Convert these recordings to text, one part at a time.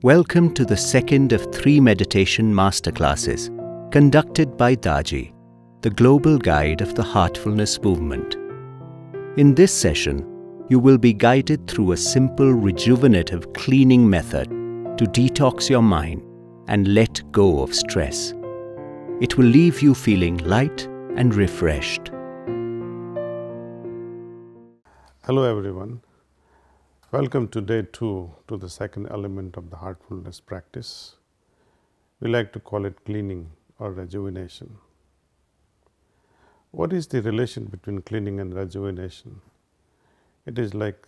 Welcome to the second of 3 meditation masterclasses conducted by Daji, the global guide of the Heartfulness movement. In this session, you will be guided through a simple rejuvenative cleaning method to detox your mind and let go of stress. It will leave you feeling light and refreshed. Hello everyone. Welcome to day 2 to the second element of the heartfulness practice. We like to call it cleaning or rejuvenation. What is the relation between cleaning and rejuvenation? It is like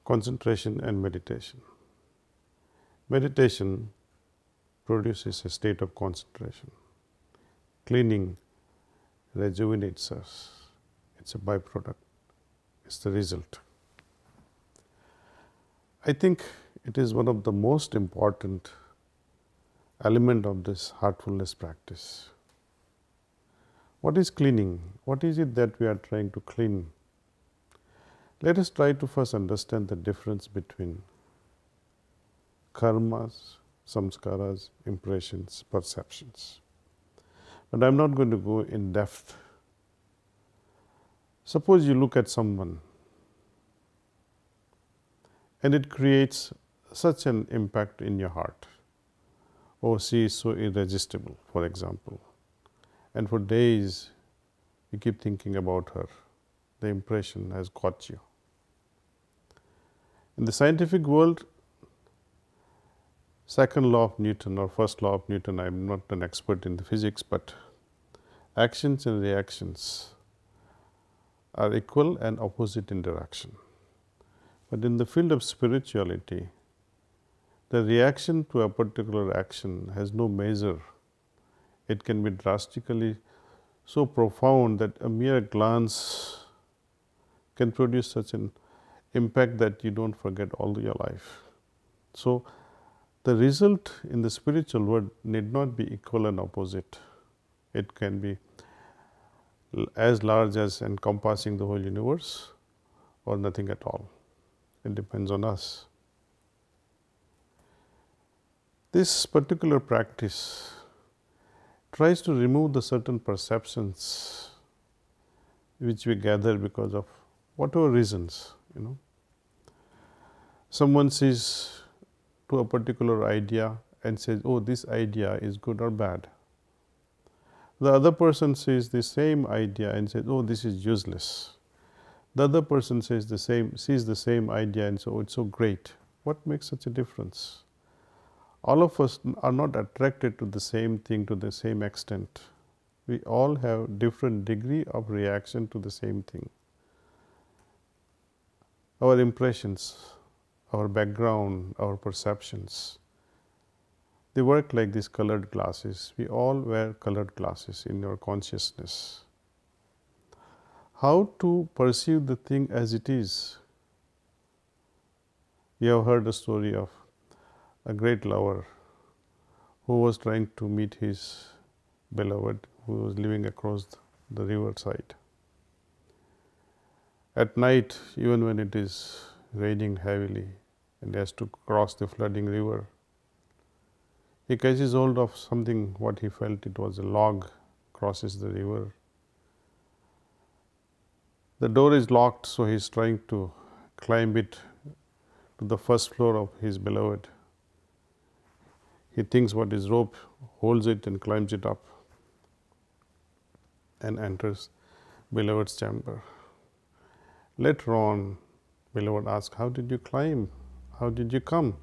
concentration and meditation. Meditation produces a state of concentration. Cleaning rejuvenates us. It's a byproduct. It's the result. I think it is one of the most important element of this heartfulness practice. What is cleaning? What is it that we are trying to clean? Let us try to first understand the difference between karmas, samskaras, impressions, perceptions. But I am not going to go in depth. Suppose you look at someone and it creates such an impact in your heart. Oh, she is so irresistible, for example. And for days you keep thinking about her. The impression has got you. In the scientific world, second law of Newton or first law of Newton, I am not an expert in the physics, but actions and reactions are equal and opposite in direction. But in the field of spirituality, the reaction to a particular action has no measure. It can be drastically so profound that a mere glance can produce such an impact that you don't forget all your life. So, the result in the spiritual world need not be equal and opposite. It can be as large as encompassing the whole universe or nothing at all. It depends on us. This particular practice tries to remove the certain perceptions which we gather because of whatever reasons, Someone sees to a particular idea and says, oh, this idea is good or bad. The other person sees the same idea and says, oh, this is useless. The other person sees the same idea and says, oh, it's so great. What makes such a difference? All of us are not attracted to the same thing to the same extent. We all have different degree of reaction to the same thing. Our impressions, our background, our perceptions, they work like these colored glasses. We all wear colored glasses in our consciousness. How to perceive the thing as it is? You have heard the story of a great lover who was trying to meet his beloved who was living across the riverside. At night, even when it is raining heavily and he has to cross the flooding river, he catches hold of something, what he felt it was a log, crosses the river. The door is locked, so he is trying to climb it to the first floor of his beloved. He thinks what is rope, holds it and climbs it up and enters beloved's chamber. Later on, beloved asks, how did you climb? How did you come?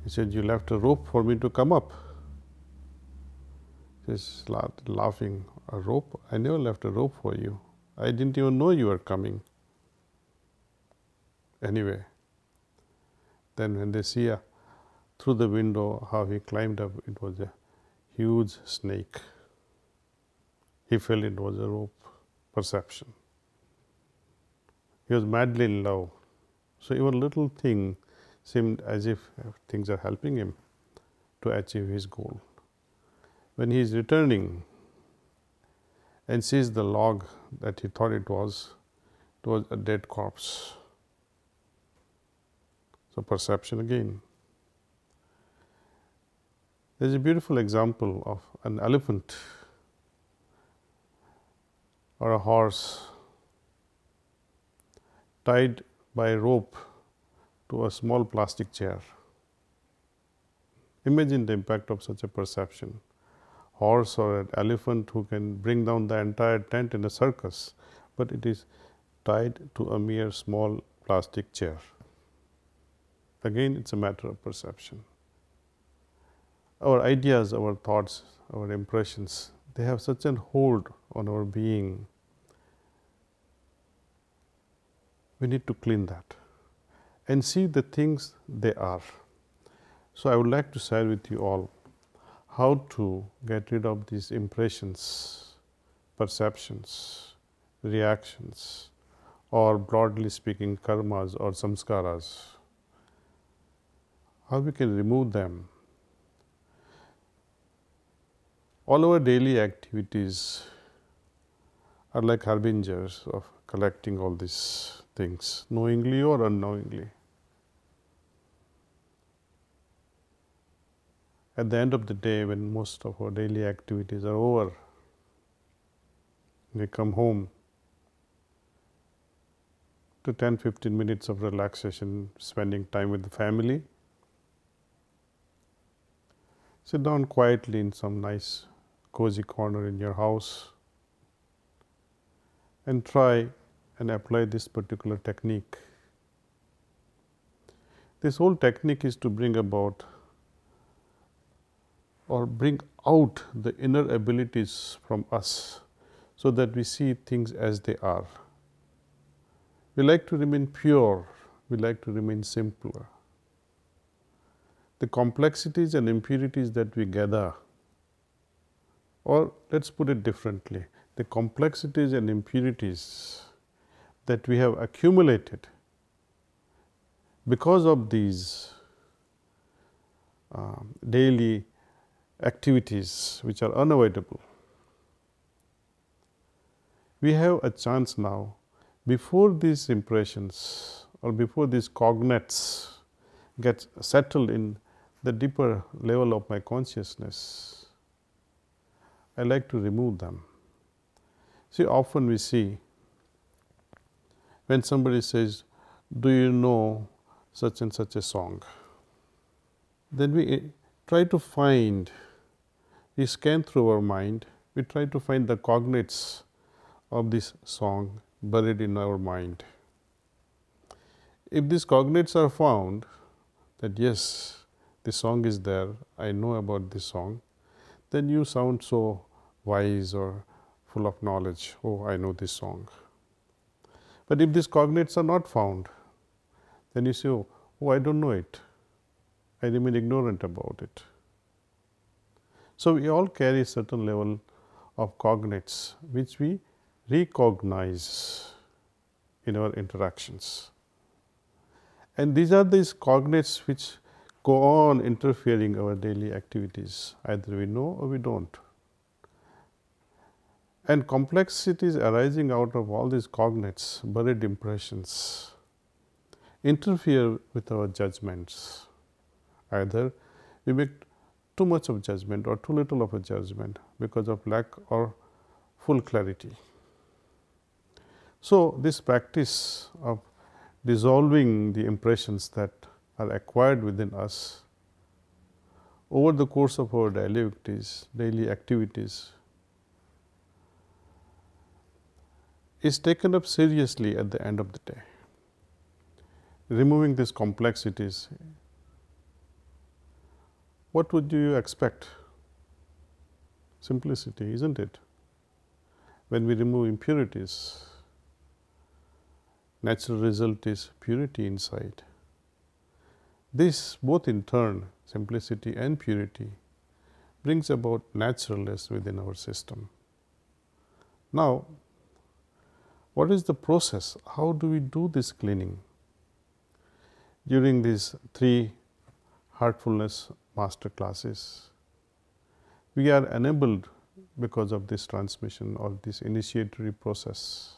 He said, you left a rope for me to come up. He started laughing. A rope? I never left a rope for you. I didn't even know you were coming. Anyway, then when they see through the window how he climbed up, it was a huge snake. He felt it was a rope. Perception. He was madly in love. So even little thing seemed as if things are helping him to achieve his goal. When he is returning and sees the log that he thought it was a dead corpse. So, perception again. There is a beautiful example of an elephant or a horse tied by a rope to a small plastic chair. Imagine the impact of such a perception. Horse or an elephant who can bring down the entire tent in a circus, but it is tied to a mere small plastic chair. Again, it is a matter of perception. Our ideas, our thoughts, our impressions, they have such a hold on our being. We need to clean that and see the things they are. So, I would like to share with you all how to get rid of these impressions, perceptions, reactions, or broadly speaking karmas or samskaras. How we can remove them. All our daily activities are like harbingers of collecting all these things, knowingly or unknowingly. At the end of the day, when most of our daily activities are over, we come home to 10-15 minutes of relaxation, spending time with the family. Sit down quietly in some nice cozy corner in your house and try and apply this particular technique. This whole technique is to bring about or bring out the inner abilities from us, so that we see things as they are. We like to remain pure, we like to remain simpler. The complexities and impurities that we gather, or let us put it differently, the complexities and impurities that we have accumulated because of these daily activities which are unavoidable. We have a chance now, before these impressions or before these cognates get settled in the deeper level of my consciousness, I like to remove them. See, often we see when somebody says, do you know such and such a song? Then we try to find, we scan through our mind, we try to find the cognates of this song buried in our mind. If these cognates are found, that yes, the song is there, I know about this song, then you sound so wise or full of knowledge, oh, I know this song. But if these cognates are not found, then you say, oh, I don't know it, I remain ignorant about it. So, we all carry a certain level of cognates which we recognize in our interactions. And these are these cognates which go on interfering our daily activities, either we know or we don't. And complexities arising out of all these cognates, buried impressions, interfere with our judgments. Either we make too much of judgment or too little of a judgment because of lack or full clarity. So, this practice of dissolving the impressions that are acquired within us over the course of our daily activities is taken up seriously at the end of the day. Removing these complexities, what would you expect? Simplicity, isn't it? When we remove impurities, natural result is purity inside. This both in turn, simplicity and purity, brings about naturalness within our system. Now, what is the process? How do we do this cleaning? During these 3 Heartfulness Masterclasses, we are enabled because of this transmission or this initiatory process.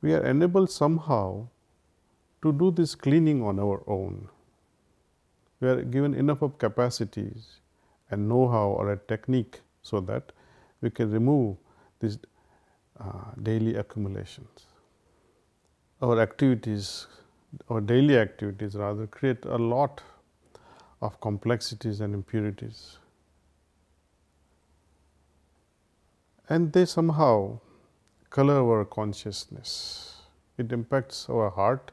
We are enabled somehow to do this cleaning on our own. We are given enough of capacities and know-how or a technique so that we can remove these daily accumulations. Our activities, our daily activities rather, create a lot of complexities and impurities. And they somehow color our consciousness. It impacts our heart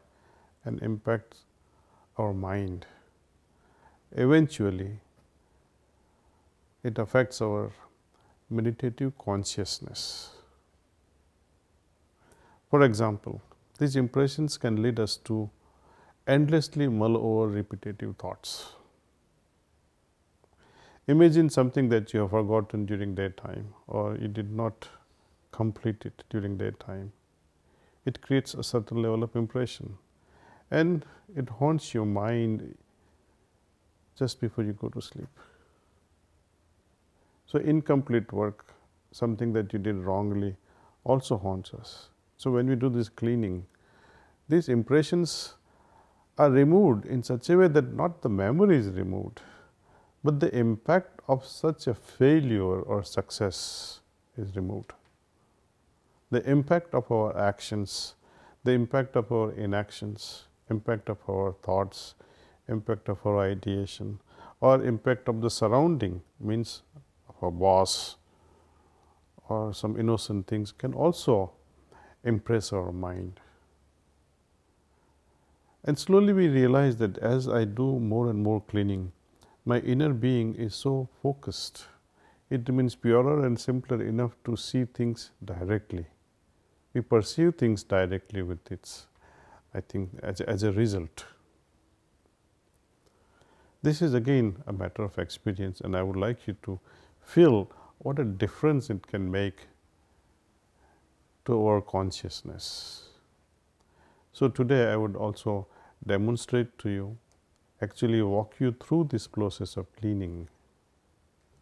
and impacts our mind. Eventually, it affects our meditative consciousness. For example, these impressions can lead us to endlessly mull over repetitive thoughts. Imagine something that you have forgotten during daytime or you did not complete it during daytime. It creates a certain level of impression and it haunts your mind just before you go to sleep. So, incomplete work, something that you did wrongly, also haunts us. So, when we do this cleaning, these impressions are removed in such a way that not the memory is removed, but the impact of such a failure or success is removed. The impact of our actions, the impact of our inactions, impact of our thoughts, impact of our ideation, or impact of the surrounding, means of a boss or some innocent things, can also impress our mind. And slowly we realize that as I do more and more cleaning, my inner being is so focused. It remains purer and simpler enough to see things directly. We perceive things directly with its, I think, as a result. This is again a matter of experience, and I would like you to feel what a difference it can make to our consciousness. So, today I would also demonstrate to you, actually walk you through this process of cleaning.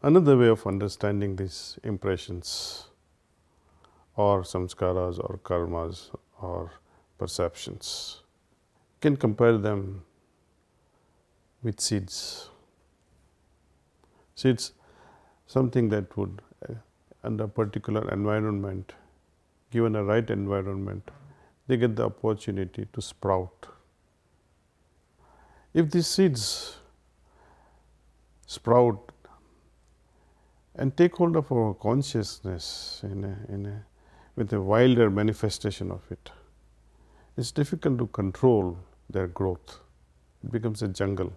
Another way of understanding these impressions or samskaras or karmas or perceptions, can compare them with seeds. Seeds, something that would, under a particular environment, given a right environment, they get the opportunity to sprout. If these seeds sprout and take hold of our consciousness with a wilder manifestation of it, it's difficult to control their growth. It becomes a jungle.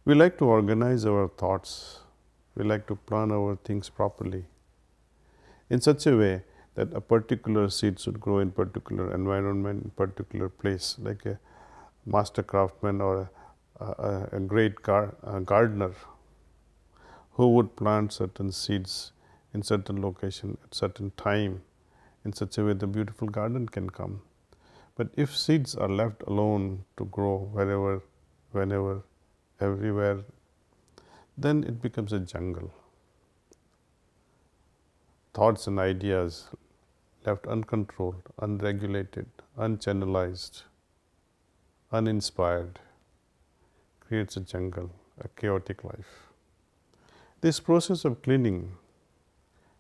We like to organize our thoughts. We like to plan our things properly in such a way that a particular seed should grow in particular environment, in particular place, like a master craftsman or a great gardener who would plant certain seeds in certain location at certain time, in such a way the beautiful garden can come. But if seeds are left alone to grow wherever, whenever, everywhere, then it becomes a jungle. Thoughts and ideas left uncontrolled, unregulated, unchannelized, uninspired, creates a jungle, a chaotic life. This process of cleaning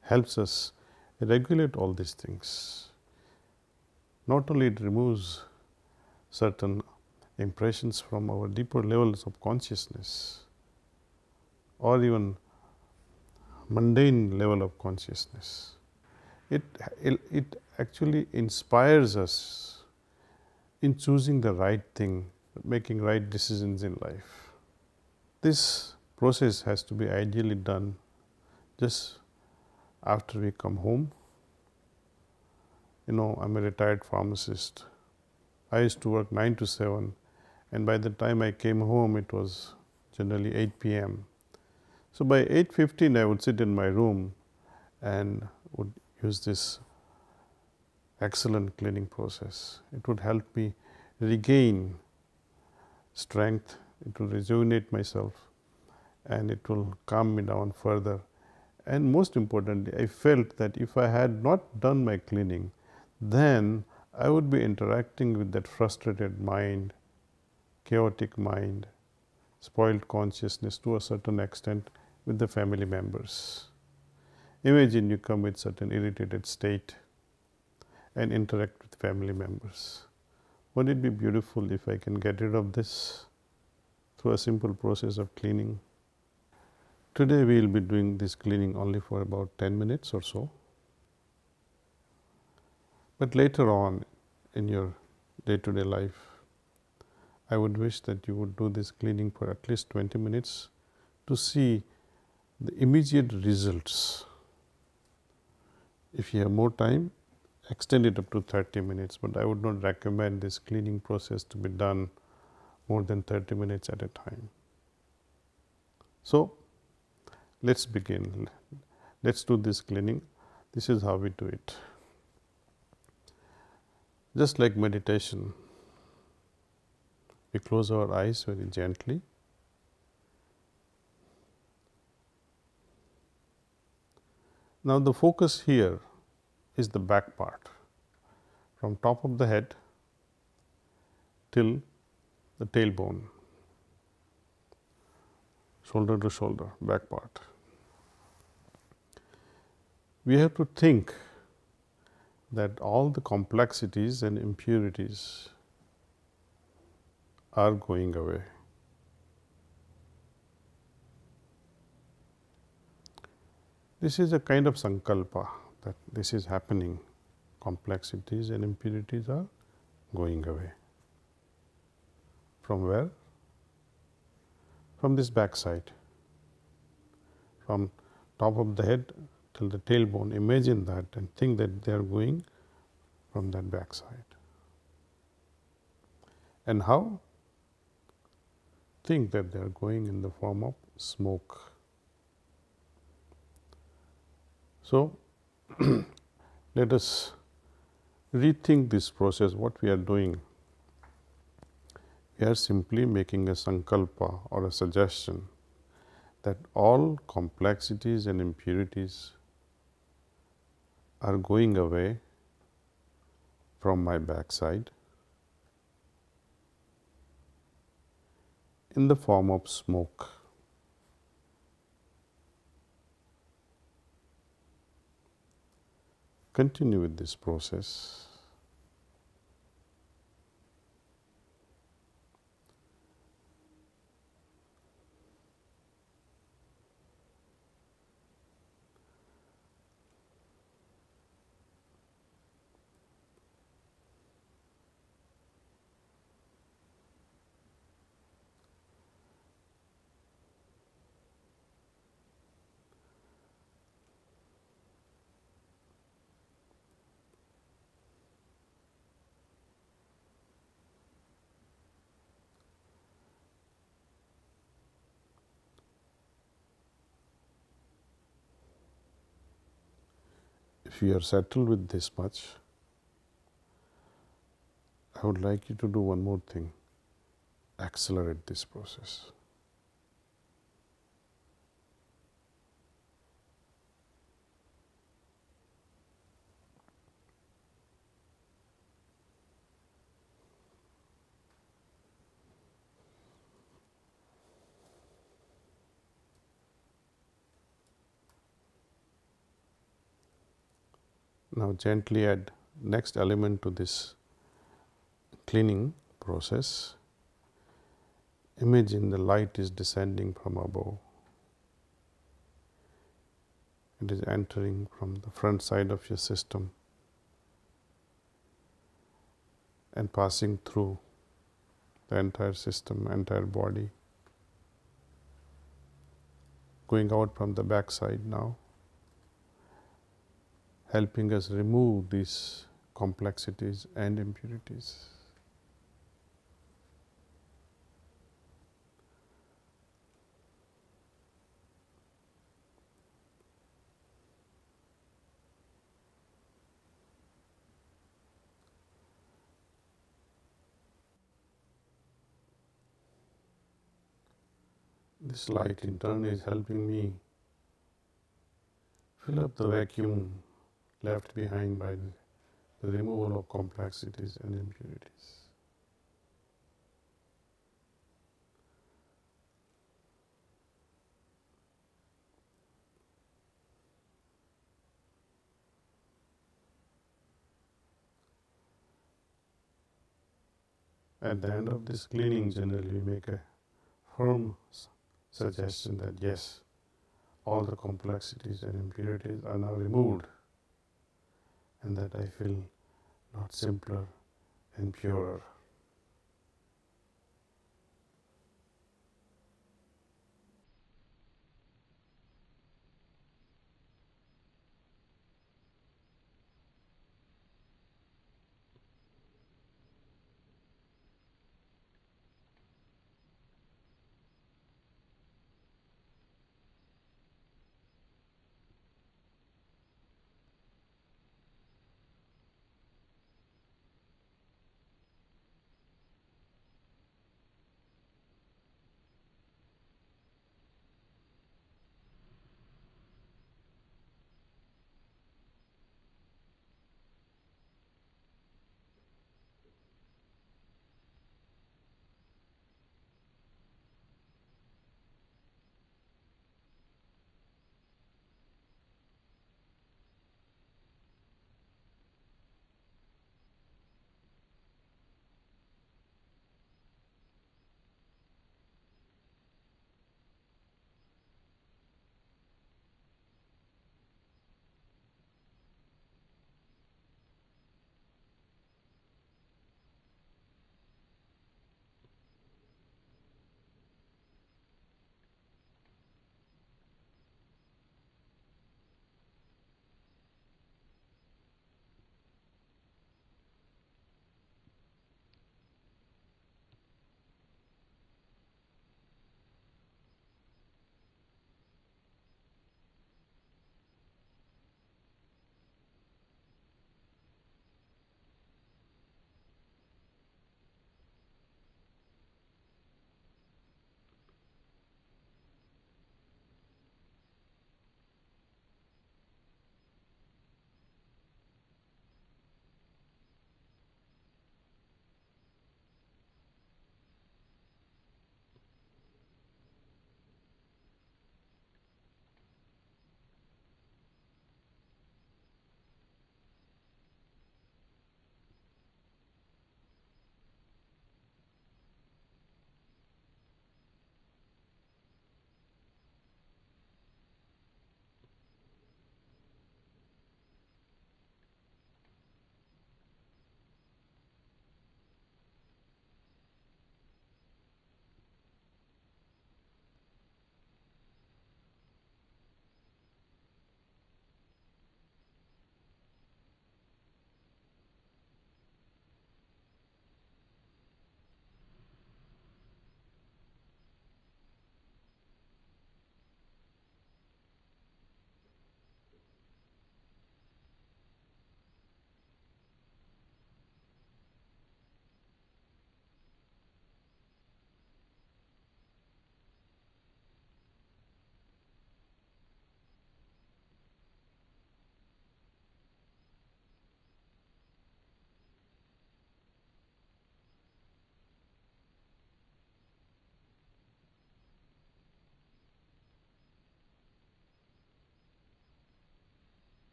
helps us regulate all these things. Not only it removes certain impressions from our deeper levels of consciousness or even mundane level of consciousness, it actually inspires us in choosing the right thing, making right decisions in life. This process has to be ideally done just after we come home. You know, I'm a retired pharmacist. I used to work 9 to 7, and by the time I came home, it was generally 8 p.m. So by 8:15, I would sit in my room and would use this excellent cleaning process. It would help me regain strength, it will rejuvenate myself, and it will calm me down further. And most importantly, I felt that if I had not done my cleaning, then I would be interacting with that frustrated mind, chaotic mind, spoiled consciousness to a certain extent with the family members. Imagine you come with certain irritated state and interact with family members. Wouldn't it be beautiful if I can get rid of this through a simple process of cleaning? Today we will be doing this cleaning only for about 10 minutes or so. But later on in your day-to-day life, I would wish that you would do this cleaning for at least 20 minutes to see the immediate results. If you have more time, extend it up to 30 minutes, but I would not recommend this cleaning process to be done more than 30 minutes at a time. So, let's begin. Let's do this cleaning. This is how we do it. Just like meditation, we close our eyes very gently. Now, the focus here is the back part, from top of the head till the tailbone, shoulder to shoulder, back part. We have to think that all the complexities and impurities are going away. This is a kind of sankalpa that this is happening. Complexities and impurities are going away. From where? From this back side. From top of the head till the tailbone. Imagine that and think that they are going from that back side. And how? Think that they are going in the form of smoke. So, let us rethink this process. What we are doing, we are simply making a sankalpa or a suggestion that all complexities and impurities are going away from my backside in the form of smoke. Continue with this process. If you are settled with this much, I would like you to do one more thing. Accelerate this process. Now, gently add next element to this cleaning process. Imagine the light is descending from above. It is entering from the front side of your system and passing through the entire system, entire body, going out from the back side now, helping us remove these complexities and impurities. This light in turn is helping me fill up the vacuum left behind by the the removal of complexities and impurities. At the end of this cleaning, generally we make a firm suggestion that yes, all the complexities and impurities are now removed, and that I feel not simpler and purer.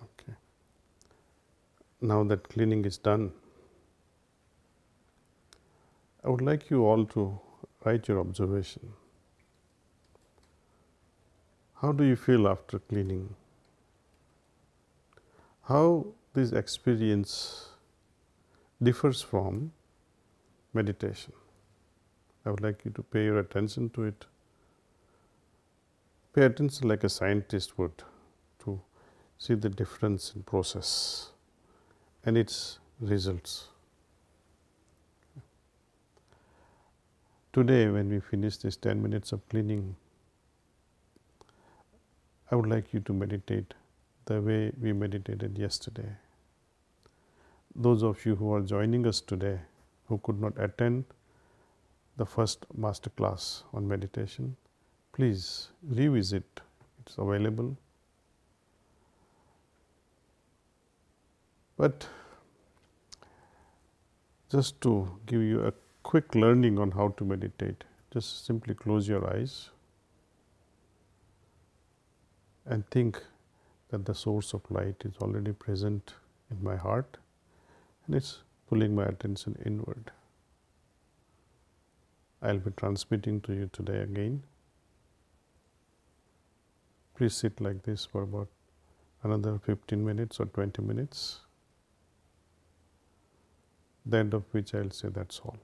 Okay. Now that cleaning is done, I would like you all to write your observation. How do you feel after cleaning? How this experience differs from meditation? I would like you to pay your attention to it. Pay attention like a scientist would to see the difference in process and its results. Today, when we finish this 10 minutes of cleaning, I would like you to meditate the way we meditated yesterday. Those of you who are joining us today who could not attend the first master class on meditation, please revisit. It's available. But just to give you a quick learning on how to meditate, just simply close your eyes and think that the source of light is already present in my heart and it's pulling my attention inward. I'll be transmitting to you today again. Please sit like this for about another 15 minutes or 20 minutes, the end of which I'll say that's all.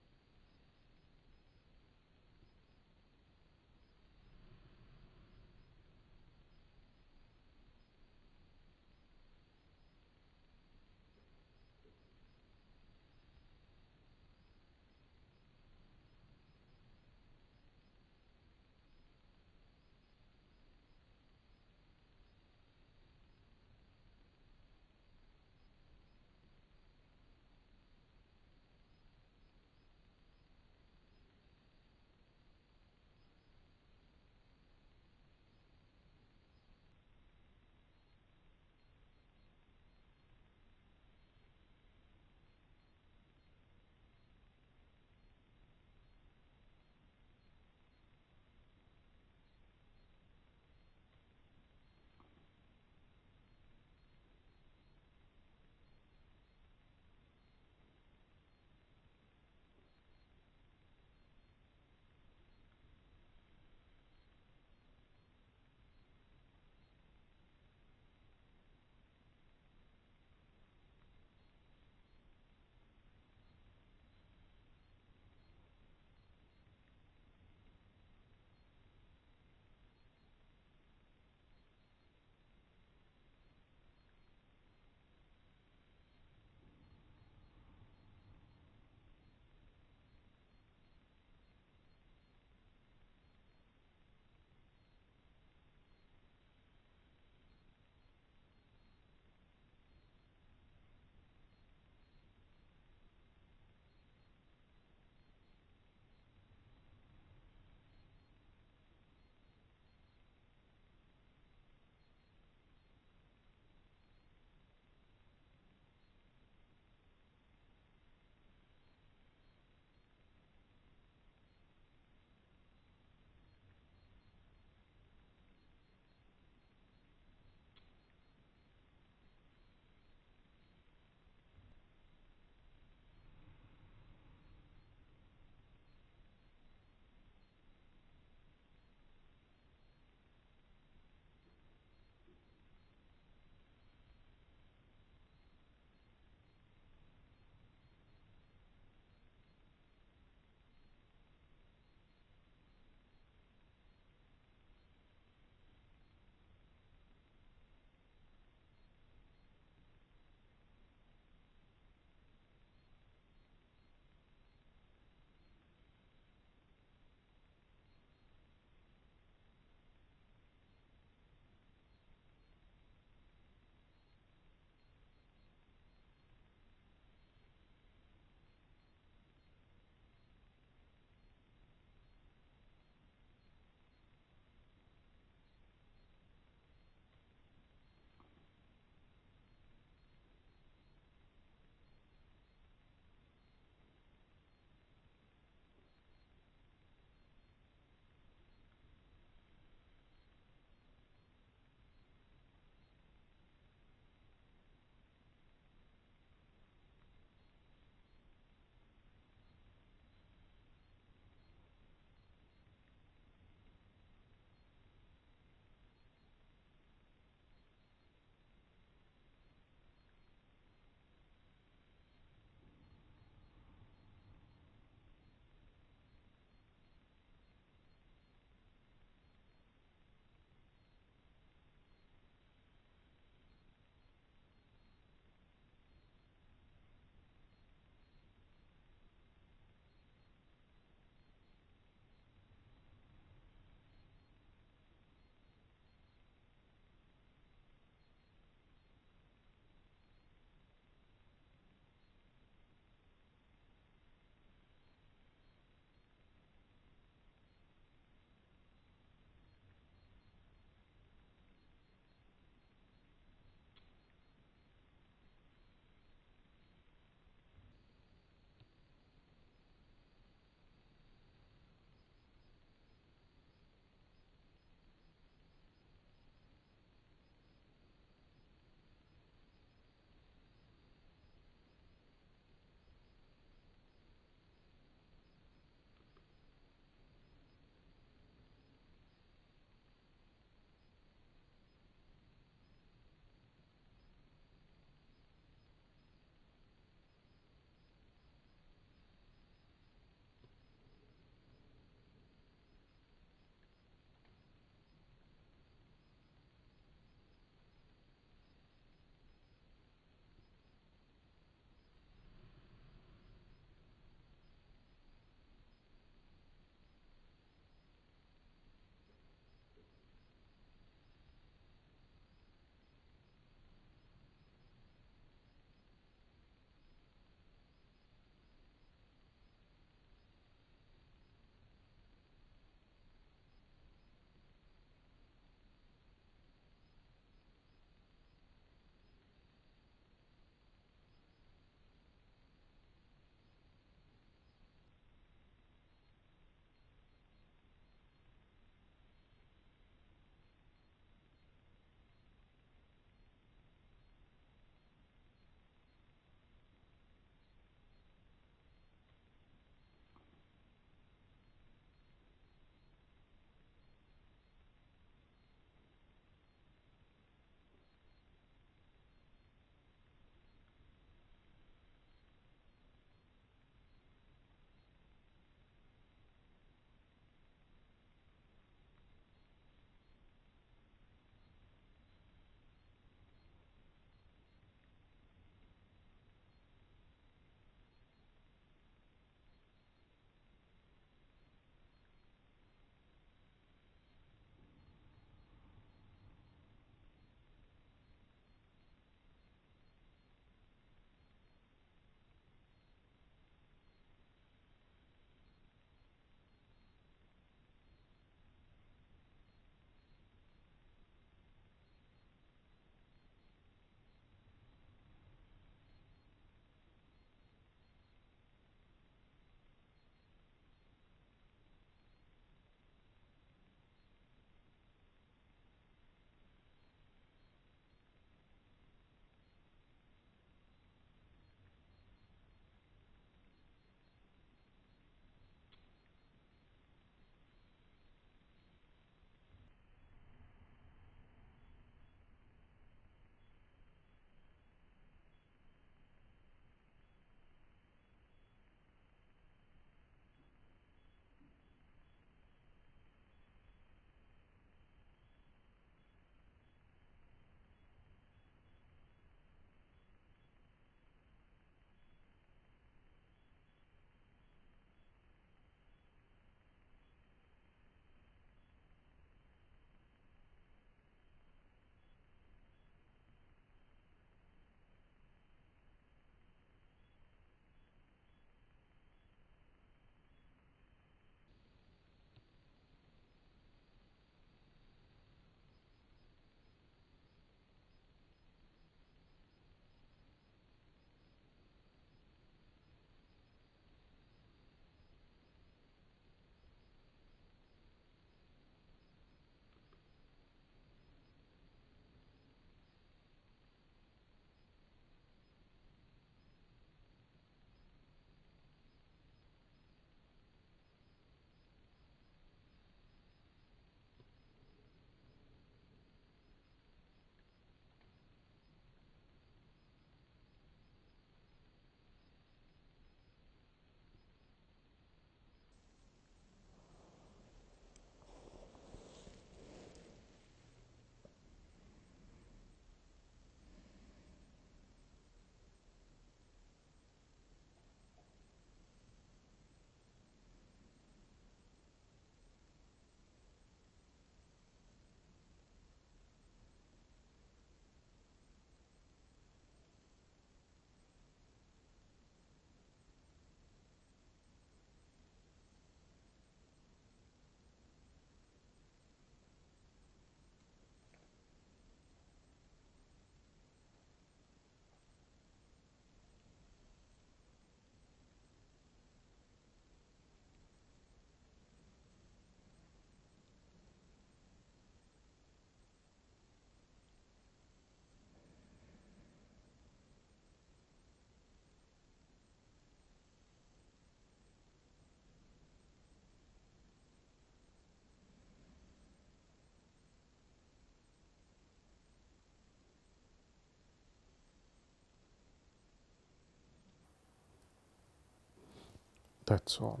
That's all.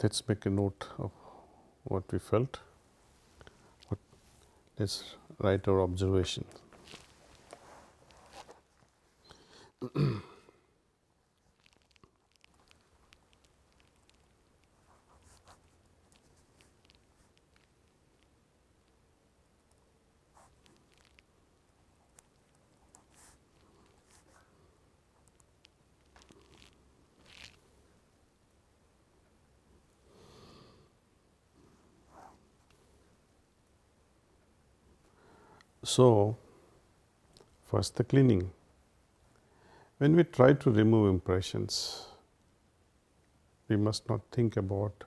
Let's make a note of what we felt. Let's write our observation. So, first the cleaning. When we try to remove impressions, we must not think about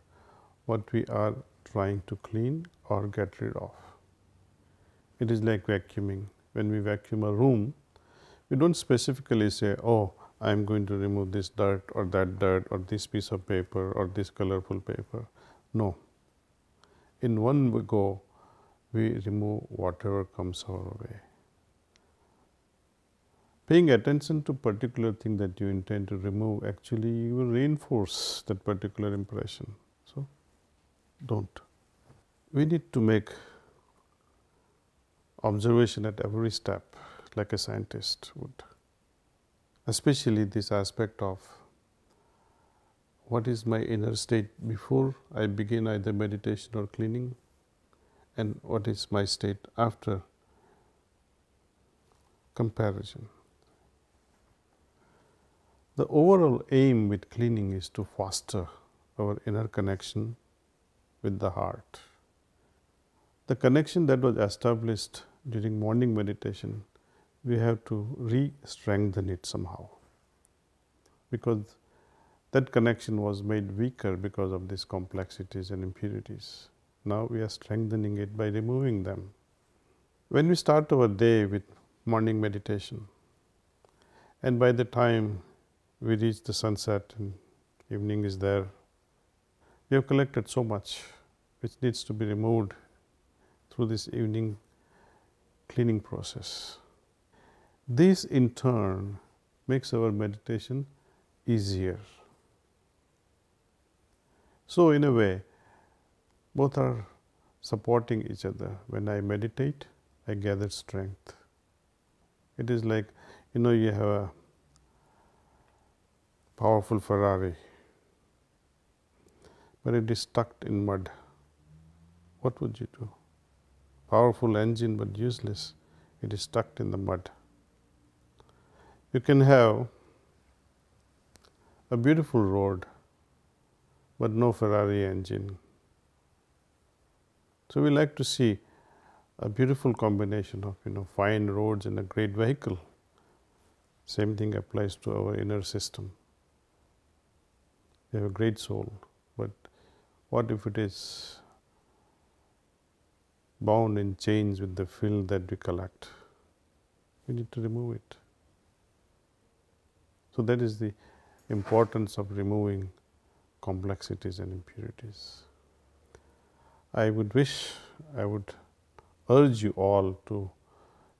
what we are trying to clean or get rid of. It is like vacuuming. When we vacuum a room, we don't specifically say, oh, I am going to remove this dirt or this piece of paper or this colorful paper. No. In one go, we remove whatever comes our way. Paying attention to particular thing that you intend to remove, actually you will reinforce that particular impression. So, don't. We need to make observation at every step like a scientist would, especially this aspect of what is my inner state before I begin either meditation or cleaning, and what is my state after comparison. The overall aim with cleaning is to foster our inner connection with the heart. The connection that was established during morning meditation, we have to re-strengthen it somehow, because that connection was made weaker because of these complexities and impurities. Now we are strengthening it by removing them. When we start our day with morning meditation, and by the time we reach the sunset and evening is there, we have collected so much which needs to be removed through this evening cleaning process. This in turn makes our meditation easier. So in a way, both are supporting each other. When I meditate, I gather strength. It is like, you have a powerful Ferrari, but it is stuck in mud. What would you do? Powerful engine but useless. It is stuck in the mud. You can have a beautiful road, but no Ferrari engine. So we like to see a beautiful combination of fine roads and a great vehicle. Same thing applies to our inner system. We have a great soul, but what if it is bound in chains with the filth that we collect? We need to remove it. So that is the importance of removing complexities and impurities. I would urge you all to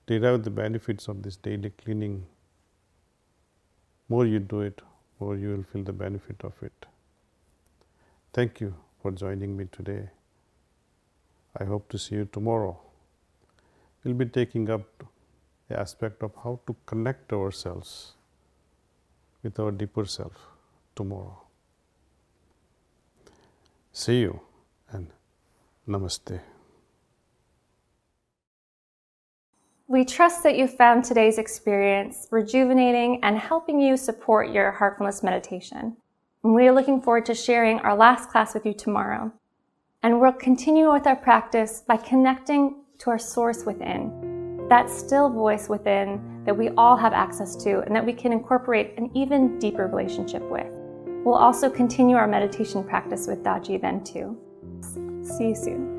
derive the benefits of this daily cleaning. More you do it, more you will feel the benefit of it. Thank you for joining me today. I hope to see you tomorrow. We will be taking up the aspect of how to connect ourselves with our deeper self tomorrow. See you and Namaste. We trust that you found today's experience rejuvenating and helping you support your Heartfulness meditation. And we are looking forward to sharing our last class with you tomorrow. And we'll continue with our practice by connecting to our source within, that still voice within that we all have access to and that we can incorporate an even deeper relationship with. We'll also continue our meditation practice with Daji then too. See you soon.